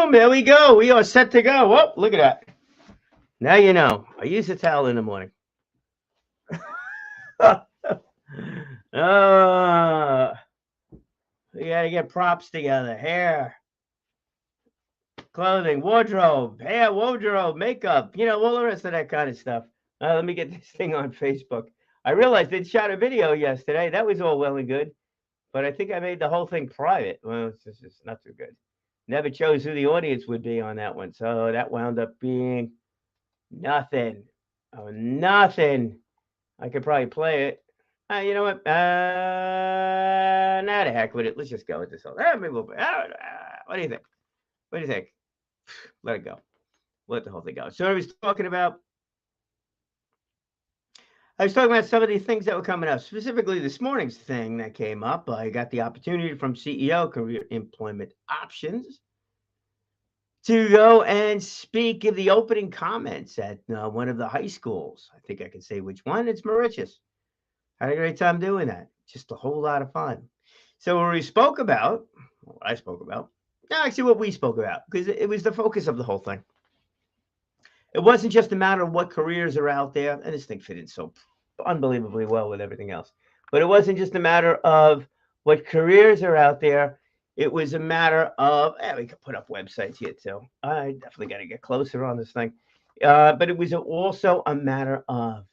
Boom, there we go. We are set to go. Oh, look at that. Now you know. I use a towel in the morning. uh, we got to get props together. Hair, clothing, wardrobe, hair, wardrobe, makeup, all the rest of that kind of stuff. Let me get this thing on Facebook. I realized they shot a video yesterday. That was all well and good, but I think I made the whole thing private. Well, it's just not too good. Never chose who the audience would be on that one, so that wound up being nothing. Oh, nothing. I could probably play it. You know what? Nah, the heck with it. Let's just go with this. What do you think? What do you think? Let it go. Let the whole thing go. So I was talking about some of these things that were coming up, specifically this morning's thing that came up. I got the opportunity from CEO Career Employment Options to go and speak, give the opening comments at one of the high schools. I think I can say which one. It's Mauritius. Had a great time doing that. Just a whole lot of fun. So what we spoke about, what I spoke about, actually what we spoke about, because it was the focus of the whole thing. It wasn't just a matter of what careers are out there, and this thing fit in so unbelievably well with everything else. But it wasn't just a matter of what careers are out there. It was a matter of, we could put up websites here too. I definitely got to get closer on this thing. But it was also a matter of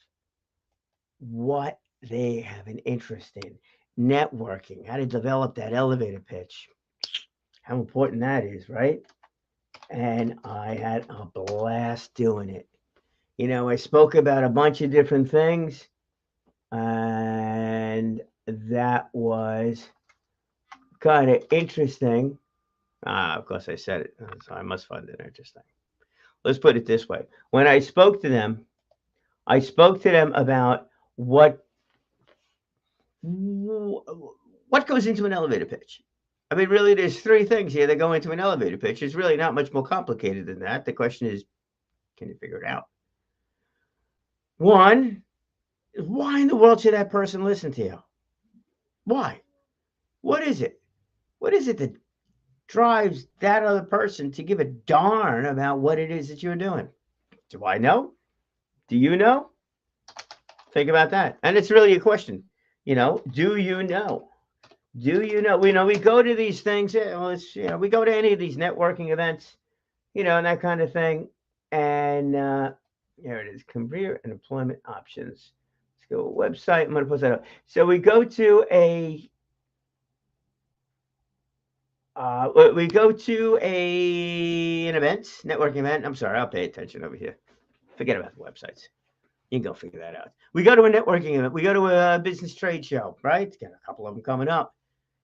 what they have an interest in, networking, how to develop that elevator pitch, how important that is, right? And I had a blast doing it. I spoke about a bunch of different things, and that was kind of interesting. Of course, I said it, so I must find it interesting. Let's put it this way. When I spoke to them about what goes into an elevator pitch. I mean, really, there's three things here that go into an elevator pitch. It's really not much more complicated than that. The question is, can you figure it out? One, why in the world should that person listen to you? Why? What is it? What is it that drives that other person to give a darn about what it is that you're doing? Do I know? Do you know? Think about that. And it's really a question. Do you know? Do you know? We go to these things. We go to any of these networking events, and that kind of thing. And here it is: career and employment options. Let's go to a website. I'm going to post that up. So we go to an event, networking event. I'm sorry, I'll pay attention over here. Forget about the websites. You can go figure that out. We go to a networking event. We go to a business trade show, right? Got a couple of them coming up.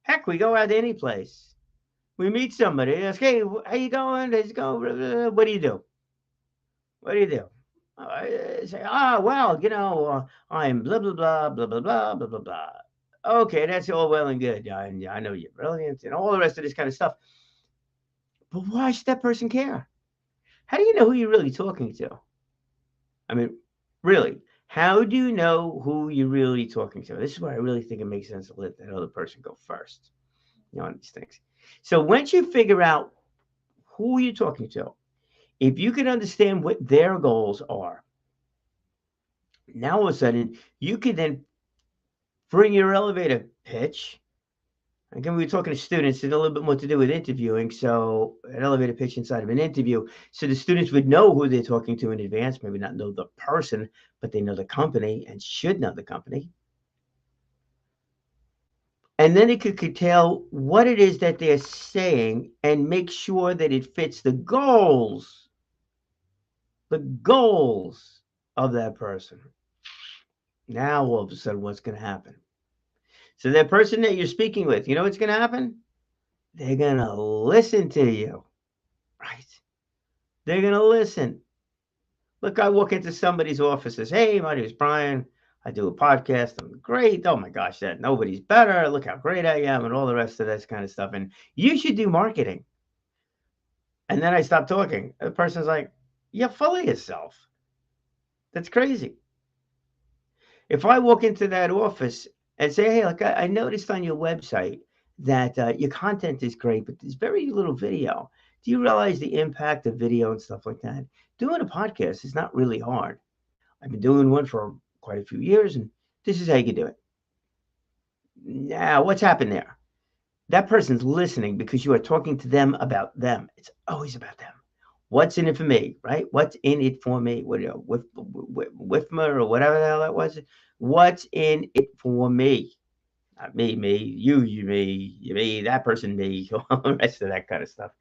Heck, we go out to any place. We meet somebody. Ask, hey, how you doing? How's it going? What do you do? What do you do? I say, well, I'm blah, blah, blah, blah, blah, blah, blah, blah, blah. Okay, that's all well and good. I know you're brilliant and all the rest of this kind of stuff. But why should that person care? How do you know who you're really talking to? I mean, really, how do you know who you're really talking to? This is where I really think it makes sense to let that other person go first, on these things. So once you figure out who you're talking to, if you can understand what their goals are, now all of a sudden you can then bring your elevator pitch. Again, we were talking to students, it's a little bit more to do with interviewing. So an elevator pitch inside of an interview. So the students would know who they're talking to in advance, maybe not know the person, but they know the company and should know the company. And then it could tell what it is that they're saying and make sure that it fits the goals of that person. Now, all of a sudden, what's going to happen? So that person that you're speaking with, you know what's going to happen? They're going to listen to you, right? They're going to listen. Look, I walk into somebody's offices. Hey, my name is Brian. I do a podcast. I'm great. Oh my gosh, that nobody's better. Look how great I am and all the rest of this kind of stuff. And you should do marketing. And then I stop talking. The person's like, you're full of yourself. That's crazy. If I walk into that office and say, hey, look, I noticed on your website that your content is great, but there's very little video. Do you realize the impact of video and stuff like that? Doing a podcast is not really hard. I've been doing one for quite a few years, and this is how you can do it. Now, what's happened there? That person's listening because you are talking to them about them. It's always about them. What's in it for me, right? What's in it for me? What, Whitmer or whatever the hell that was. What's in it for me? Not me, you, me, that person, me, all the rest of that kind of stuff.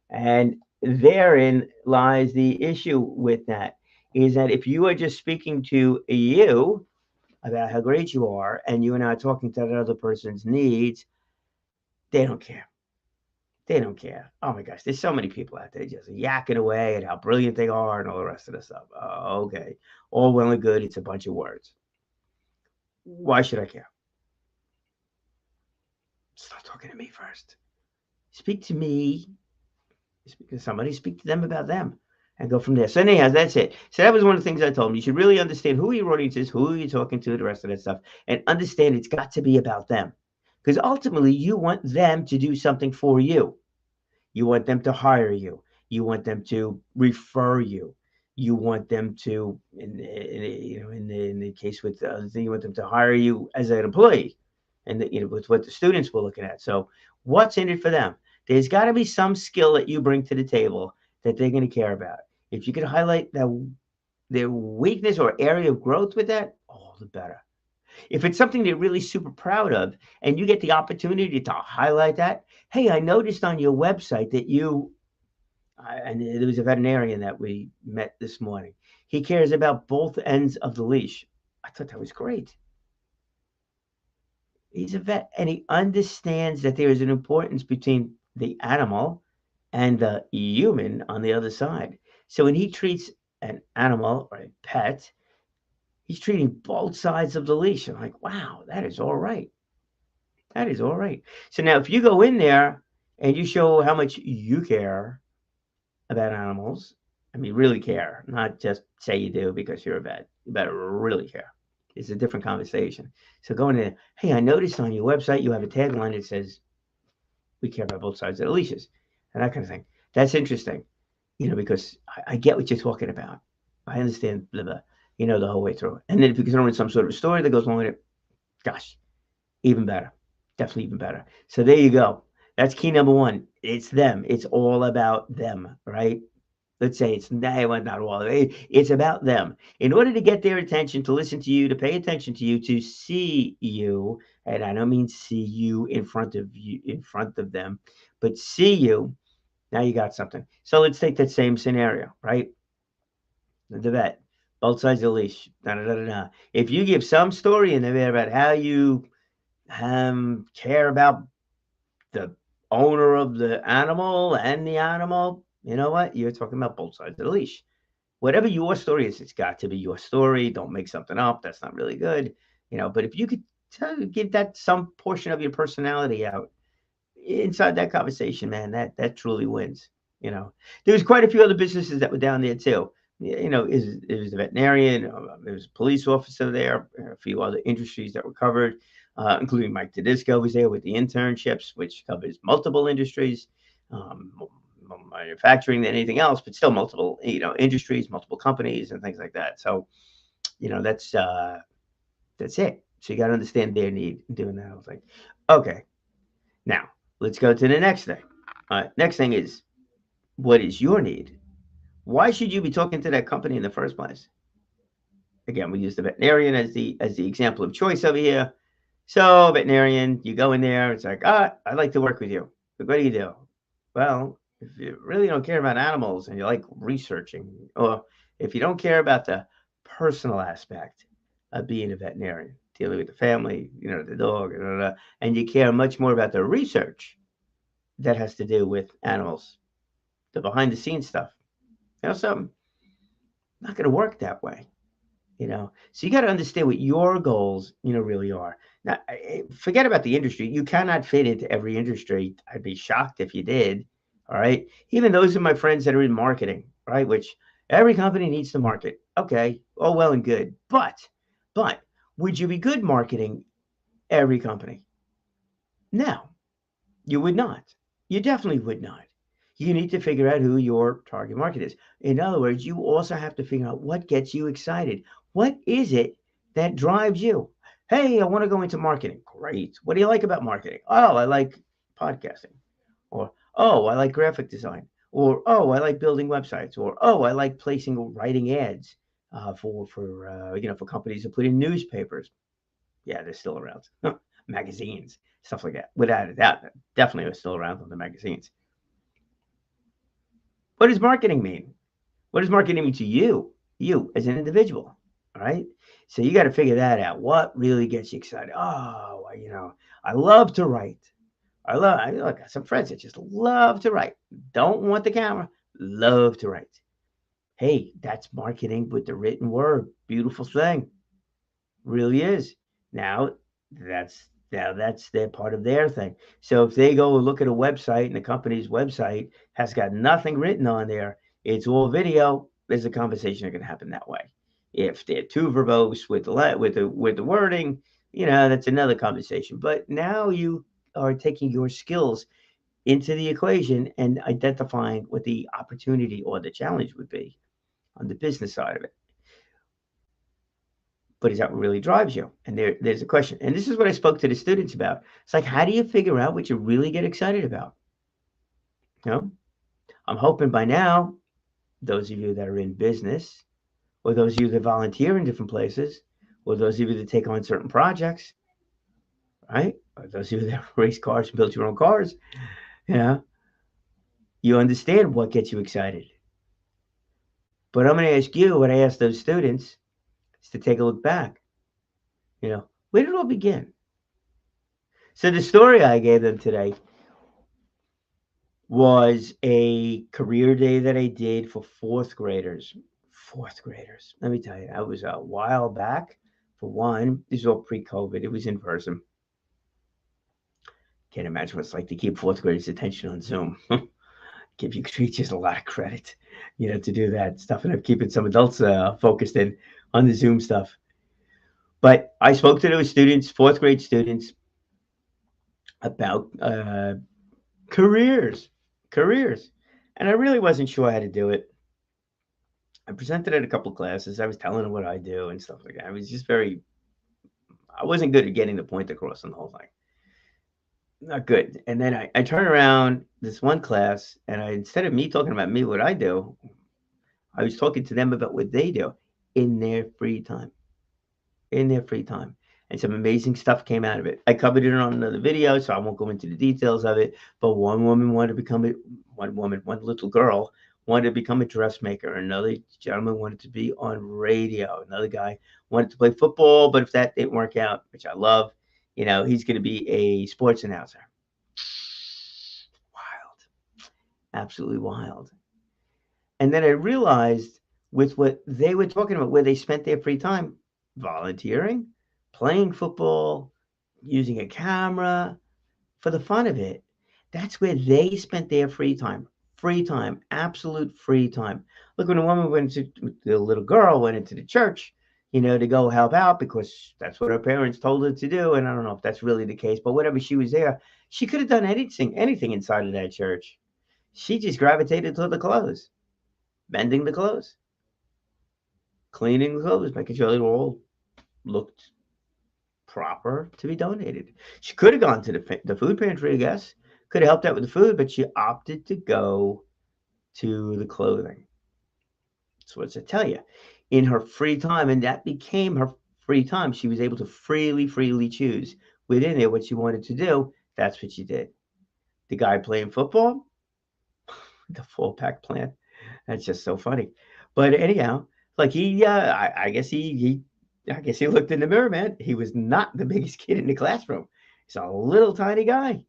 And therein lies the issue with that is that if you are just speaking to you about how great you are and you are not talking to that other person's needs, they don't care. They don't care. Oh my gosh, there's so many people out there just yakking away at how brilliant they are and all the rest of the stuff. Oh, okay. All well and good. It's a bunch of words. Why should I care? Stop talking to me first. Speak to me. Speak to somebody. Speak to them about them and go from there. So anyhow, that's it. So that was one of the things I told them. You should really understand who your audience is, who you're talking to, the rest of that stuff, and understand it's got to be about them. Because ultimately, you want them to do something for you. You want them to hire you. You want them to refer you. You want them to, in the case with the other thing, you want them to hire you as an employee, and with what the students were looking at. So, what's in it for them? There's got to be some skill that you bring to the table that they're going to care about. If you can highlight their weakness or area of growth with that, all the better. If it's something they're really super proud of and you get the opportunity to highlight that, hey, I noticed on your website that and there was a veterinarian that we met this morning. He cares about both ends of the leash. I thought that was great. He's a vet and he understands that there is an importance between the animal and the human on the other side. So when he treats an animal or a pet, he's treating both sides of the leash. I'm like, wow, that is all right. That is all right. So now if you go in there and you show how much you care about animals, I mean, really care, not just say you do because you're a vet. You better really care. It's a different conversation. So going in, hey, I noticed on your website you have a tagline that says, we care about both sides of the leashes and that kind of thing. That's interesting, because I get what you're talking about. I understand the whole way through. And then if you can throw in some sort of a story that goes along with it, gosh, even better. Definitely even better. So there you go. That's key number one. It's them. It's all about them, right? Let's say it's not all. It's about them. In order to get their attention, to listen to you, to pay attention to you, to see you, and I don't mean see you in front of them, but see you. Now you got something. So let's take that same scenario, right? The vet, both sides of the leash. Da, da, da, da, da. If you give some story in there about how you care about the owner of the animal and the animal, you know what? You're talking about both sides of the leash. Whatever your story is, it's got to be your story. Don't make something up. That's not really good. But if you could give that some portion of your personality out inside that conversation, man, that truly wins. There was quite a few other businesses that were down there too. It was a veterinarian, there was a police officer there, a few other industries that were covered, including Mike Tedisco was there with the internships, which covers multiple industries, more manufacturing than anything else, but still multiple, industries, multiple companies and things like that. So, that's it. So you got to understand their need in doing that. I was like, okay, now let's go to the next thing. Next thing is, what is your need? Why should you be talking to that company in the first place? Again, we use the veterinarian as the example of choice over here. So veterinarian, you go in there, it's like, I'd like to work with you. But what do you do? Well, if you really don't care about animals and you like researching, or if you don't care about the personal aspect of being a veterinarian, dealing with the family, the dog, and you care much more about the research that has to do with animals, the behind the scenes stuff. Something not going to work that way. So you got to understand what your goals, really are. Now, forget about the industry. You cannot fit into every industry. I'd be shocked if you did. All right. Even those are my friends that are in marketing, right? Which every company needs to market. Okay. All well and good. But would you be good marketing every company? No, you would not. You definitely would not. You need to figure out who your target market is. In other words, you also have to figure out what gets you excited. What is it that drives you? Hey, I want to go into marketing. Great. What do you like about marketing? Oh, I like podcasting. Or, oh, I like graphic design. Or, oh, I like building websites. Or, oh, I like writing ads for companies to put in newspapers. Yeah, they're still around. Magazines, stuff like that. Without a doubt, definitely are still around on the magazines. What does marketing mean? What does marketing mean to you as an individual? All right. So you got to figure that out. What really gets you excited? Oh, I love to write. I got some friends that just love to write. Don't want the camera, love to write. Hey, that's marketing with the written word. Beautiful thing. Really is. Now that's their part of their thing. So if they go look at a website and the company's website has got nothing written on there, it's all video, there's a conversation that can happen that way. If they're too verbose with the wording, that's another conversation. But now you are taking your skills into the equation and identifying what the opportunity or the challenge would be on the business side of it. But is that what really drives you? And there's a question. And this is what I spoke to the students about. It's like, how do you figure out what you really get excited about? I'm hoping by now, those of you that are in business, or those of you that volunteer in different places, or those of you that take on certain projects, right? Or those of you that race cars and build your own cars, you understand what gets you excited. But I'm going to ask you what I asked those students is to take a look back. Where did it all begin? So the story I gave them today was a career day that I did for fourth graders. Fourth graders. Let me tell you, that was a while back. For one, this is all pre-COVID. It was in person. Can't imagine what it's like to keep fourth graders' attention on Zoom. Give you teachers a lot of credit, to do that stuff. And I'm keeping some adults focused in on the Zoom stuff. But I spoke to those students, fourth grade students, about careers. And I really wasn't sure how to do it. I presented at a couple of classes. I was telling them what I do and stuff like that. I was just I wasn't good at getting the point across on the whole thing. Not good. And then I turn around this one class, and instead of me talking about me, what I do, I was talking to them about what they do in their free time. And some amazing stuff came out of it. I covered it on another video, so I won't go into the details of it. But one little girl wanted to become a dressmaker. Another gentleman wanted to be on radio. Another guy wanted to play football, but if that didn't work out, which I love, he's going to be a sports announcer. Wild. Absolutely wild. And then I realized with what they were talking about, where they spent their free time, volunteering, playing football, using a camera for the fun of it. That's where they spent their free time. Free time, absolute free time. Look, when the little girl went into the church, to go help out because that's what her parents told her to do. And I don't know if that's really the case, but whatever, she was there. She could have done anything inside of that church. She just gravitated to the clothes, mending the clothes, cleaning the clothes, making sure they all looked proper to be donated. She could have gone to the food pantry, I guess. Could have helped out with the food, but she opted to go to the clothing. That's what I tell you. In her free time, and that became her free time, she was able to freely choose within it what she wanted to do. That's what she did. The guy playing football, the full pack plan. That's just so funny. But anyhow, like I guess he looked in the mirror, man. He was not the biggest kid in the classroom. He's a little tiny guy.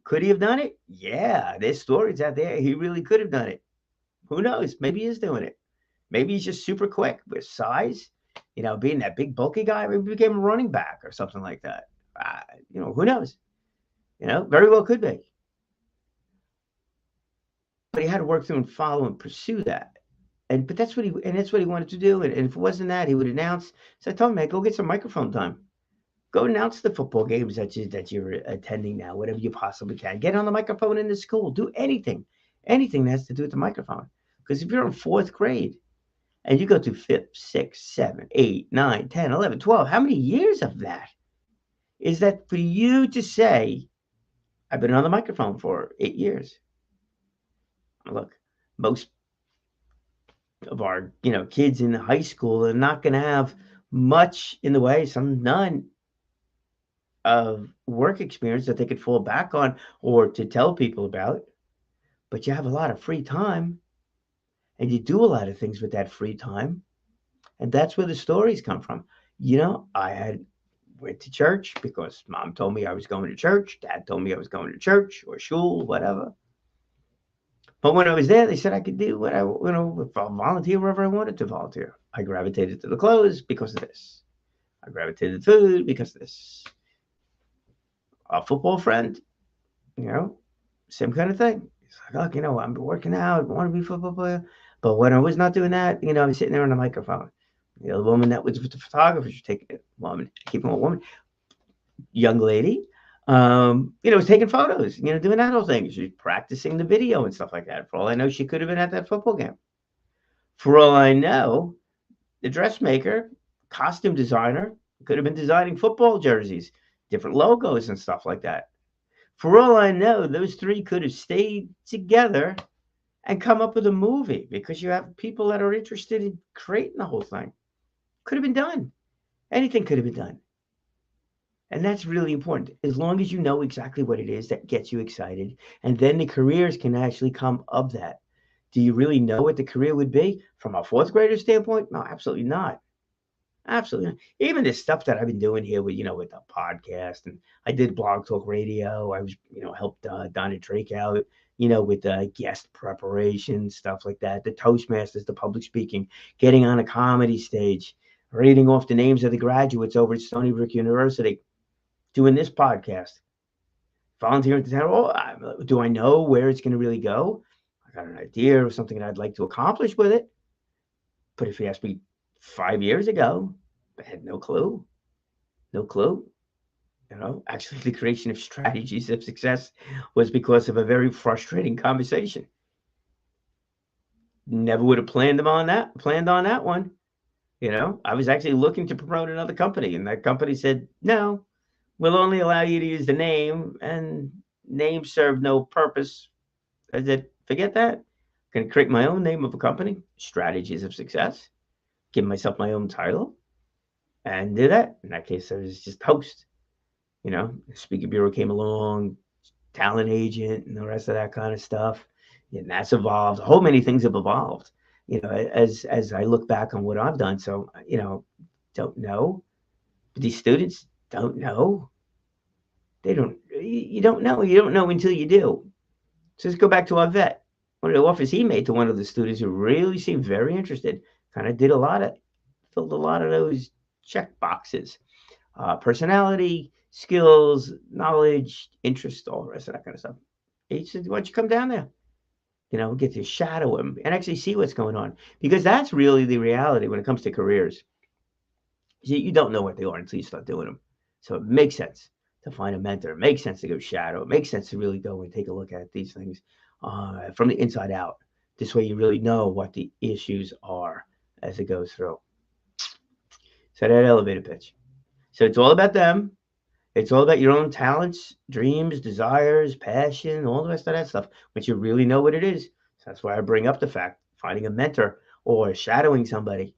Could he have done it? Yeah, there's stories out there. He really could have done it. Who knows? Maybe he's doing it. Maybe he's just super quick with size. Being that big bulky guy, maybe became a running back or something like that. Who knows? Very well could be. But he had to work through and follow and pursue that. But that's what he wanted to do. And if it wasn't that, he would announce. So I told him, man, go get some microphone time. Go announce the football games that you're attending now, whatever you possibly can. Get on the microphone in the school. Do anything that has to do with the microphone. Because if you're in fourth grade and you go through fifth, sixth, seventh, 8, 9, 10, 11, 12, how many years of that is that for you to say, I've been on the microphone for 8 years? Look, most of our kids in high school are not going to have much in the way, some none, of work experience that they could fall back on or to tell people about. But you have a lot of free time, and you do a lot of things with that free time, and that's where the stories come from. I went to church because mom told me I was going to church, dad told me I was going to church or school, whatever. But when I was there, they said I could do what volunteer wherever I wanted to volunteer. I gravitated to the clothes because of this. I gravitated to food because of this. A football friend, same kind of thing. It's like, look, I'm working out, I want to be a football player. But when I was not doing that, I was sitting there on the microphone. The woman that was with the photographer, she's taking it, keeping a woman, young lady, was taking photos, doing that whole thing. She's practicing the video and stuff like that. For all I know, she could have been at that football game. For all I know, the dressmaker, costume designer, could have been designing football jerseys, different logos and stuff like that. For all I know, those three could have stayed together and come up with a movie because you have people that are interested in creating the whole thing. Could have been done. Anything could have been done. And that's really important. As long as you know exactly what it is that gets you excited, and then the careers can actually come of that. Do you really know what the career would be from a fourth grader standpoint? No, absolutely not. Absolutely not. Even this stuff that I've been doing here with, with the podcast, and I did Blog Talk Radio. I was, helped Donna Drake out, with the guest preparation, stuff like that. The Toastmasters, the public speaking, getting on a comedy stage, reading off the names of the graduates over at Stony Brook University, doing this podcast, volunteering to town. Do I know where it's going to really go? I got an idea of something that I'd like to accomplish with it. But if you asked me 5 years ago, I had no clue. No clue. Actually, the creation of strategies of success was because of a very frustrating conversation. Never would have planned on that one. I was actually looking to promote another company, and that company said, no, we'll only allow you to use the name, and names serve no purpose. I said, forget that. I'm going to create my own name of a company, Strategies of Success, give myself my own title, and do that. In that case, I was just host. The Speaker Bureau came along, talent agent, and the rest of that kind of stuff. And that's evolved. A whole many things have evolved, as I look back on what I've done. So, don't know. These students don't know. You don't know. You don't know until you do. So let's go back to our vet. One of the offers he made to one of the students who really seemed very interested, kind of filled a lot of those check boxes. Personality, skills, knowledge, interest, all the rest of that kind of stuff. He said, why don't you come down there? Get to shadow him and actually see what's going on. Because that's really the reality when it comes to careers. You don't know what they are until you start doing them. So it makes sense to find a mentor. It makes sense to go shadow. It makes sense to really go and take a look at these things from the inside out. This way you really know what the issues are as it goes through. So that elevator pitch. So it's all about them. It's all about your own talents, dreams, desires, passion, all the rest of that stuff. Once you really know what it is. So that's why I bring up the fact, finding a mentor or shadowing somebody,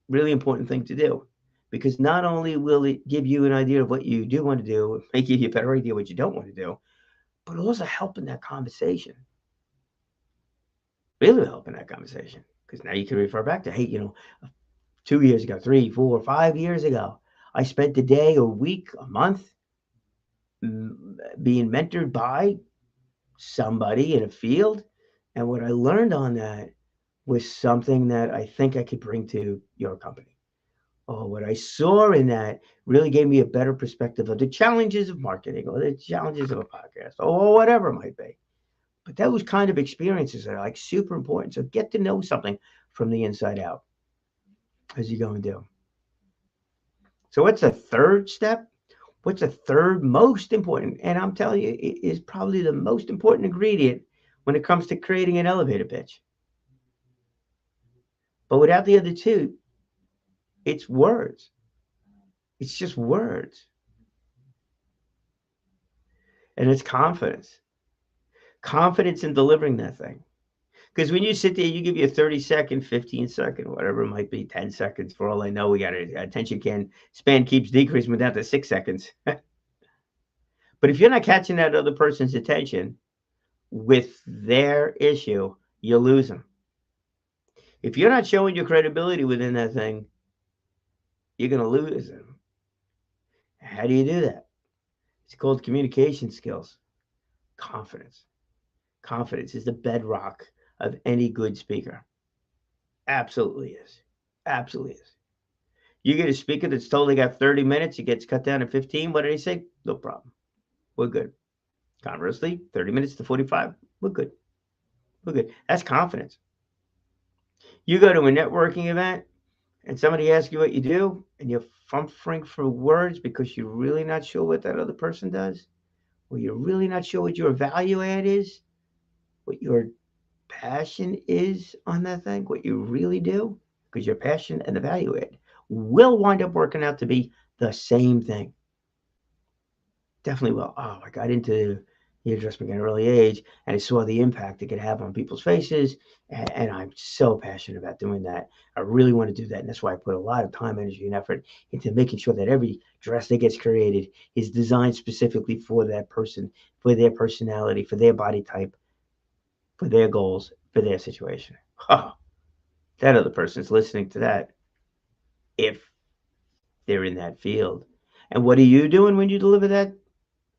really important thing to do. Because not only will it give you an idea of what you do want to do, it may give you a better idea what you don't want to do, but it'll also help in that conversation. Really help in that conversation. Because now you can refer back to, hey, 2 years ago, 3, 4, 5 years ago, I spent a day, a week, a month being mentored by somebody in a field. And what I learned on that was something that I think I could bring to your company. What I saw in that really gave me a better perspective of the challenges of marketing or the challenges of a podcast or whatever it might be. But those kind of experiences are like super important. So get to know something from the inside out as you go and do. So what's the third step? What's the third most important? And I'm telling you, it is probably the most important ingredient when it comes to creating an elevator pitch. But without the other two, it's words. It's just words. And it's confidence. Confidence in delivering that thing. Because when you sit there, you give you a 30-second, 15-second, whatever it might be, 10 seconds. For all I know, we got attention span keeps decreasing down to 6 seconds. But if you're not catching that other person's attention with their issue, you lose them. If you're not showing your credibility within that thing, you're going to lose them. How do you do that? It's called communication skills. Confidence. Confidence is the bedrock of any good speaker. Absolutely is. Absolutely is. You get a speaker that's totally got 30 minutes, he gets cut down to 15. What did he say? No problem. We're good. Conversely, 30 minutes to 45, we're good. We're good. That's confidence. You go to a networking event and somebody asks you what you do and you're fumfering for words because you're really not sure what that other person does, or you're really not sure what your value add is, what your passion is on that thing, what you really do, because your passion and the value add will wind up working out to be the same thing. Definitely will. Oh, I got into hairdressing at an early age, and I saw the impact it could have on people's faces, and I'm so passionate about doing that. I really want to do that, and that's why I put a lot of time, energy, and effort into making sure that every dress that gets created is designed specifically for that person, for their personality, for their body type, for their goals, for their situation. Oh, that other person's listening to that if they're in that field. And what are you doing when you deliver that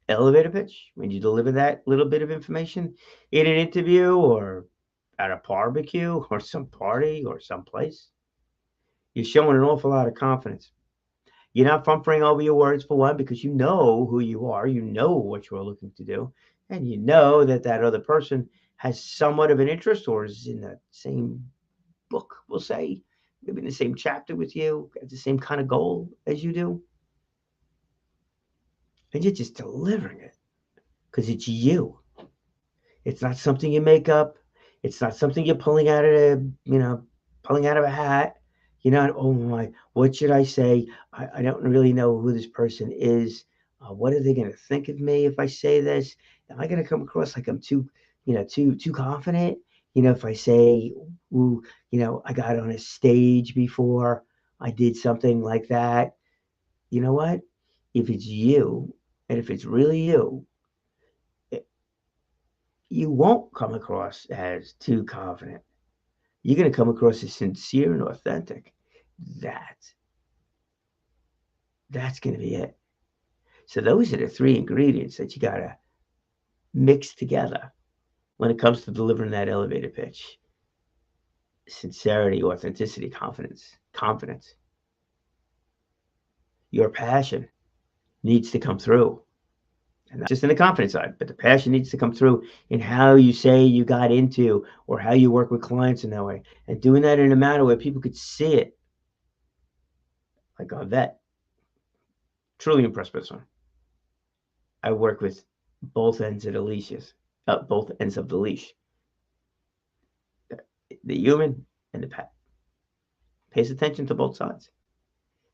elevator pitch? When you deliver that little bit of information in an interview or at a barbecue or some party or someplace? You're showing an awful lot of confidence. You're not fumbling over your words, for one, because you know who you are, you know what you're looking to do, and you know that that other person has somewhat of an interest or is in the same book, we'll say, maybe in the same chapter with you, has the same kind of goal as you do. And you're just delivering it because it's you. It's not something you make up. It's not something you're pulling out of pulling out of a hat. You're not, oh my, what should I say? I don't really know who this person is. What are they going to think of me if I say this? Am I going to come across like I'm too confident? If I say, ooh, I got on a stage before, I did something like that. You know what? If it's you, and if it's really you, you won't come across as too confident. You're going to come across as sincere and authentic. That's going to be it. So those are the three ingredients that you got to mix together when it comes to delivering that elevator pitch. Sincerity, authenticity, confidence. Your passion needs to come through. And not just in the confidence side, but the passion needs to come through in how you say you got into or how you work with clients in that way. And doing that in a manner where people could see it. Like on that. Truly impressed by this one. I work with both ends of the leashes, both ends of the leash. The human and the pet. Pays attention to both sides.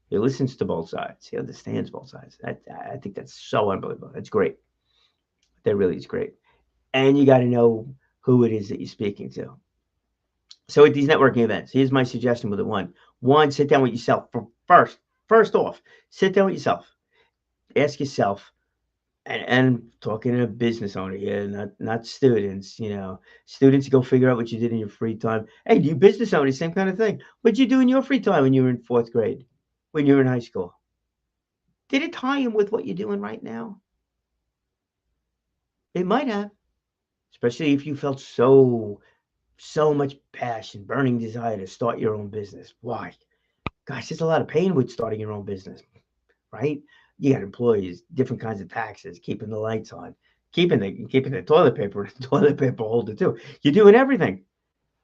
He listens to both sides. He understands both sides. I think that's so unbelievable. That's great. That really is great. And you got to know who it is that you're speaking to. So at these networking events, here's my suggestion with it. One, sit down with yourself first off. Sit down with yourself. Ask yourself, and talking to a business owner here, not students. Students, go figure out what you did in your free time. Hey, you business owners, same kind of thing. What'd you do in your free time when you were in fourth grade? When you were in high school? Did it tie in with what you're doing right now? It might have, especially if you felt so much passion, burning desire to start your own business. Why? Gosh, there's a lot of pain with starting your own business, right? You got employees, different kinds of taxes, keeping the lights on, keeping the toilet paper holder too. You're doing everything.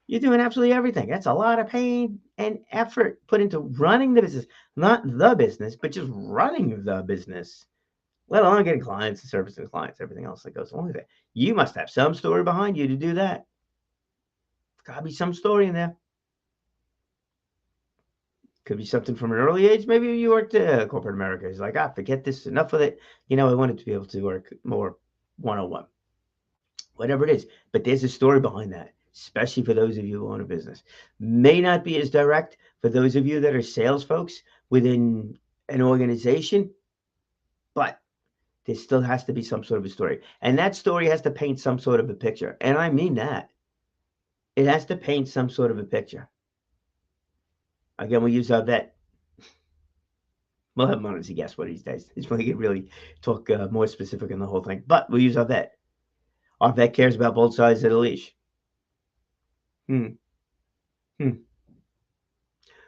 You're doing absolutely everything. That's a lot of pain and effort put into running the business, not the business, but just running the business. let alone getting clients and servicing clients, everything else that goes along with it. You must have some story behind you to do that. Gotta be some story in there. Could be something from an early age. Maybe you worked at corporate America. He's like, forget this, enough with it. I wanted to be able to work more one-on-one, whatever it is. But there's a story behind that, especially for those of you who own a business. May not be as direct for those of you that are sales folks within an organization, but there still has to be some sort of a story. And that story has to paint some sort of a picture. And I mean that. It has to paint some sort of a picture. Again, we use our vet. We'll have him on as a guest one of these days. He's going to really talk more specific in the whole thing. But we'll use our vet. Our vet cares about both sides of the leash.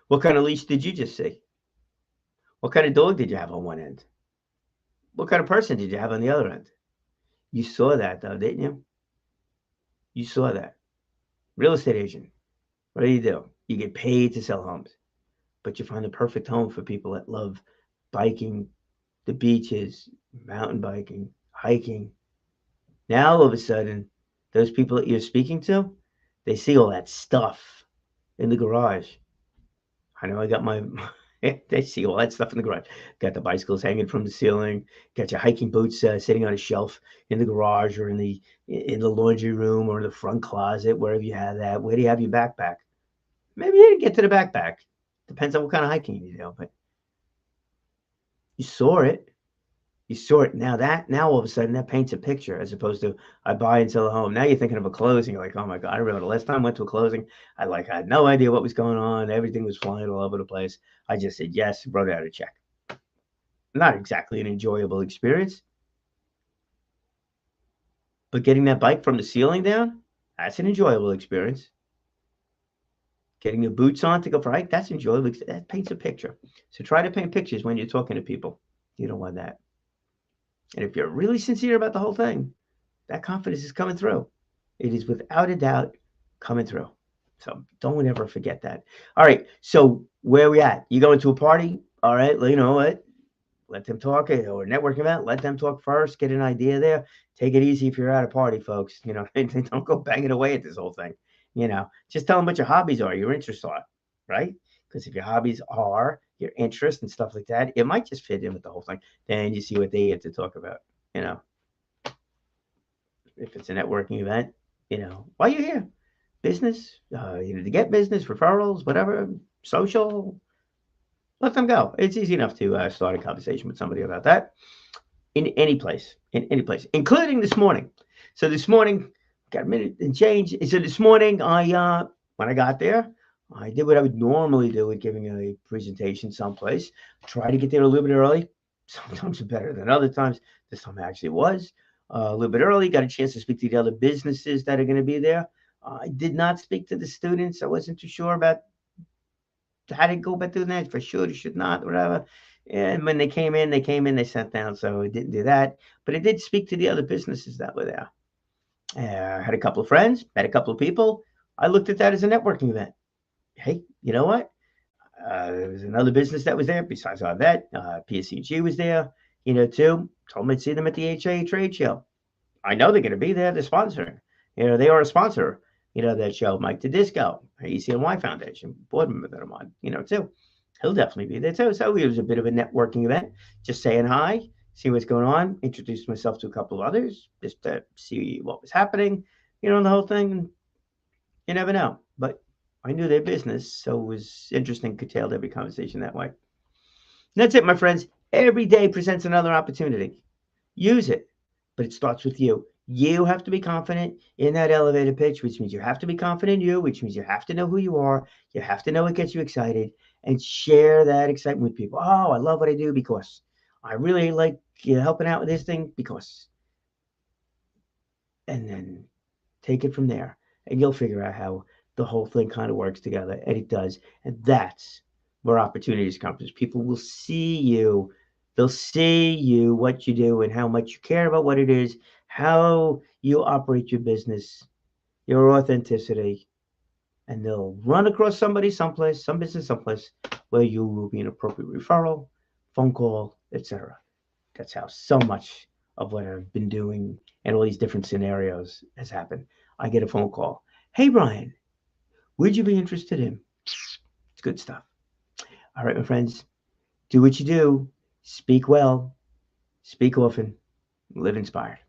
What kind of leash did you just see? What kind of dog did you have on one end? What kind of person did you have on the other end? You saw that, though, didn't you? You saw that. Real estate agent. What do? You get paid to sell homes, but you find the perfect home for people that love biking, the beaches, mountain biking, hiking. Now, all of a sudden, those people that you're speaking to, they see all that stuff in the garage. I know I got my, they see all that stuff in the garage. Got the bicycles hanging from the ceiling. Got your hiking boots sitting on a shelf in the garage or in the laundry room or in the front closet, wherever you have that. Where do you have your backpack? Maybe you didn't get to the backpack. Depends on what kind of hiking you do, but you saw it. You saw it. Now all of a sudden that paints a picture as opposed to I buy and sell a home. Now you're thinking of a closing. You're like, oh my God, I remember the last time I went to a closing. I had no idea what was going on. Everything was flying all over the place. I just said yes, wrote out a check. Not exactly an enjoyable experience. But getting that bike from the ceiling down, that's an enjoyable experience. Getting your boots on to go for a hike, that's enjoyable. That paints a picture. So try to paint pictures when you're talking to people. You don't want that. And if you're really sincere about the whole thing, that confidence is coming through. It is without a doubt coming through. So don't ever forget that. All right. So where are we at? You going to a party? All right. You know what? Let them talk, or a networking event. Let them talk first. Get an idea there. Take it easy if you're at a party, folks. Don't go banging away at this whole thing. Just tell them what your hobbies are, your interests are, right? Because if your hobbies are your interests and stuff like that, it might just fit in with the whole thing. Then you see what they get to talk about. If it's a networking event, why are you here? Business, to get business, referrals, whatever, social. Let them go. It's easy enough to start a conversation with somebody about that in any place, including this morning. So this morning, got a minute and change. So this morning, when I got there, I did what I would normally do with giving a presentation someplace. Try to get there a little bit early. Sometimes it's better than other times. This time I actually was a little bit early. Got a chance to speak to the other businesses that are going to be there. I did not speak to the students. I wasn't too sure about how to go about doing that. For sure, or should not, whatever. And when they came in, they sat down. So I didn't do that. But I did speak to the other businesses that were there. I had a couple of friends, met a couple of people. I looked at that as a networking event. Hey, you know what? There was another business that was there besides our vet. PSCG was there, too. Told me to see them at the HA trade show. I know they're going to be there. They're sponsoring. They are a sponsor, that show. Mike Tedisco, ECNY Foundation, board member that I'm on, too. He'll definitely be there, too. So it was a bit of a networking event. Just saying hi, see what's going on. Introduced myself to a couple of others just to see what was happening, and the whole thing. You never know. But I knew their business, so it was interesting, curtailed every conversation that way. And that's it, my friends. Every day presents another opportunity. Use it, but it starts with you. You have to be confident in that elevator pitch, which means you have to be confident in you, which means you have to know who you are. You have to know what gets you excited and share that excitement with people. Oh, I love what I do because I really like helping out with this thing because. And then take it from there and you'll figure out how the whole thing kind of works together, and it does. And that's where opportunities come from. People will see you. They'll see you, what you do, and how much you care about what it is, how you operate your business, your authenticity, and they'll run across somebody someplace, some business someplace, where you will be an appropriate referral, phone call, etc. That's how so much of what I've been doing and all these different scenarios has happened. I get a phone call. Hey, Brian, would you be interested in? It's good stuff. All right, my friends, do what you do. Speak well, speak often, live inspired.